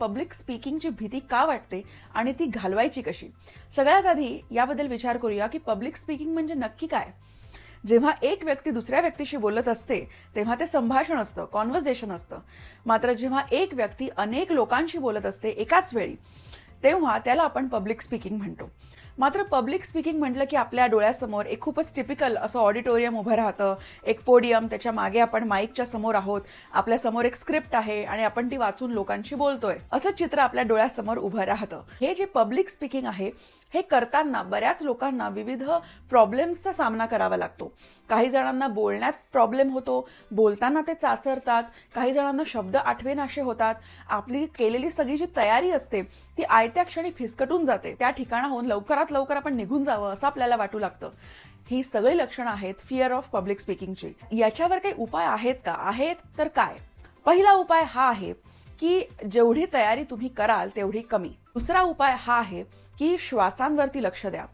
Public स्पीकिंगची भीती का वाटते आणि ती घालवायची कशी? सगळ्यात आधी याबद्दल विचार करूया की पब्लिक स्पीकिंग म्हणजे नक्की काय? जेव्हा एक व्यक्ती दुसऱ्या व्यक्तीशी बोलत असते तेव्हा ते संभाषण असतं, कॉन्व्हर्सेशन असतं. मात्र जेव्हा एक व्यक्ती अनेक लोकांशी बोलत असते एकाच वेळी तेव्हा त्याला आपण पब्लिक स्पीकिंग म्हणतो. मात्र पब्लिक स्पीकिंग म्हटलं की आपल्या डोळ्यासमोर एक खूपच टिपिकल असं ऑडिटोरियम उभं राहतं, एक पोडियम, त्याच्या मागे आपण माईकच्या समोर आहोत, आपल्या समोर एक स्क्रिप्ट आहे आणि आपण ती वाचून लोकांशी बोलतोय, असं चित्र आपल्या डोळ्यासमोर उभं राहतं. हे जे पब्लिक स्पीकिंग आहे हे करताना बऱ्याच लोकांना विविध प्रॉब्लेम्सचा सामना करावा लागतो. काही जणांना बोलण्यात प्रॉब्लेम होतो, बोलताना ते चाचरतात, काही जणांना शब्द आठवेनासे होतात, आपली केलेली सगळी जी तयारी असते ती आयत्या क्षणी फिसकटून जाते, त्या ठिकाणाहून लवकरात लवकर आपण निघून जावं असं आपल्याला वाटू लागतं. ही सगळी लक्षणं आहेत फिअर ऑफ पब्लिक स्पीकिंगची. याच्यावर काही उपाय आहेत का? आहेत तर काय? पहिला उपाय हा आहे की जेवढी तयारी तुम्ही कराल तेवढी कमी. दुसरा उपाय हा आहे की श्वासांवरती लक्ष द्या.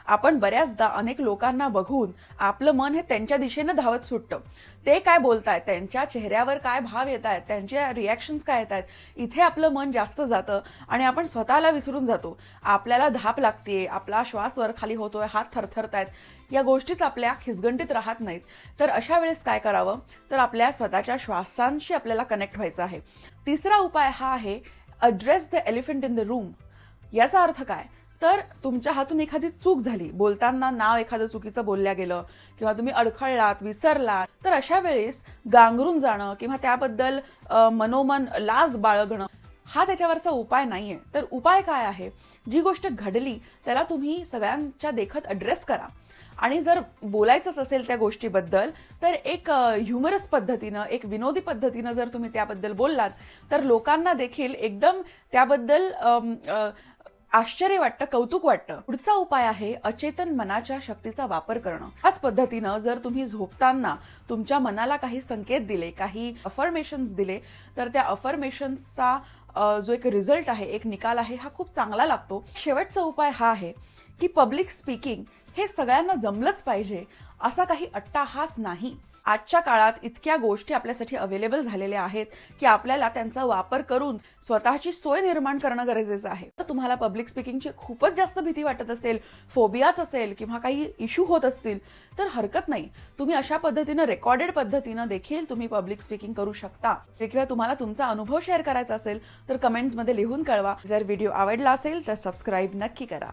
आपण बऱ्याचदा अनेक लोकांना बघून आपलं मन हे त्यांच्या दिशेनं धावत सुटतं. ते काय बोलतायत, त्यांच्या चेहऱ्यावर काय भाव येत आहेत, त्यांच्या रिॲक्शन्स काय येत आहेत, इथे आपलं मन जास्त जातं आणि आपण स्वतःला विसरून जातो. आपल्याला धाप लागतेय, आपला श्वास वर खाली होतोय, हात थरथरतायत, या गोष्टीच आपल्या खिसगंटीत राहत नाहीत. तर अशा वेळेस काय करावं? तर आपल्या स्वतःच्या श्वासांशी आपल्याला कनेक्ट व्हायचं आहे. तिसरा उपाय हा आहे address the elephant in the room. याचा अर्थ काय? तर तुमच्या हातून एखादी चूक झाली, बोलताना नाव एखादं चुकीचं बोलल्या गेलं किंवा तुम्ही अडखळलात, विसरलात, तर अशा वेळेस गांगरून जाणं किंवा त्याबद्दल मनोमन लाज बाळगणं हा त्याच्यावरचा उपाय नाहीये. तर उपाय काय आहे? जी गोष्ट घडली त्याला तुम्ही सगळ्यांच्या देखत अड्रेस करा आणि जर बोलायचंच असेल त्या गोष्टीबद्दल तर एक ह्युमरस पद्धतीनं, एक विनोदी पद्धतीनं जर तुम्ही त्याबद्दल बोललात तर लोकांना देखील एकदम त्याबद्दल आश्चर्य वाटतं, कौतुक वाटतं. पुढचा उपाय आहे अचेतन मनाच्या शक्तीचा वापर करणं. याच पद्धतीनं जर तुम्ही झोपताना तुमच्या मनाला काही संकेत दिले, काही अफर्मेशन्स दिले तर त्या अफर्मेशन्सचा जो एक रिझल्ट आहे, एक निकाल आहे, हा खूप चांगला लागतो. शेवटचा उपाय हा आहे की पब्लिक स्पीकिंग हे सगळ्यांना जमलंच पाहिजे असा काही अट्टाहास नाही. आजच्या काळात इतक्या गोष्टी आपल्यासाठी अवेलेबल झालेल्या आहेत की आपल्याला त्यांचा वापर करून स्वतःची सोय निर्माण करणं गरजेचं आहे. तर तुम्हाला पब्लिक स्पीकिंगची खूपच जास्त भीती वाटत असेल, फोबियाच असेल किंवा काही इश्यू होत असतील तर हरकत नाही. तुम्ही अशा पद्धतीनं रेकॉर्डेड पद्धतीनं देखील तुम्ही पब्लिक स्पीकिंग करू शकता. किंवा तुम्हाला तुमचा अनुभव शेअर करायचा असेल तर कमेंट्समध्ये लिहून कळवा. जर व्हिडिओ आवडला असेल तर सबस्क्राईब नक्की करा.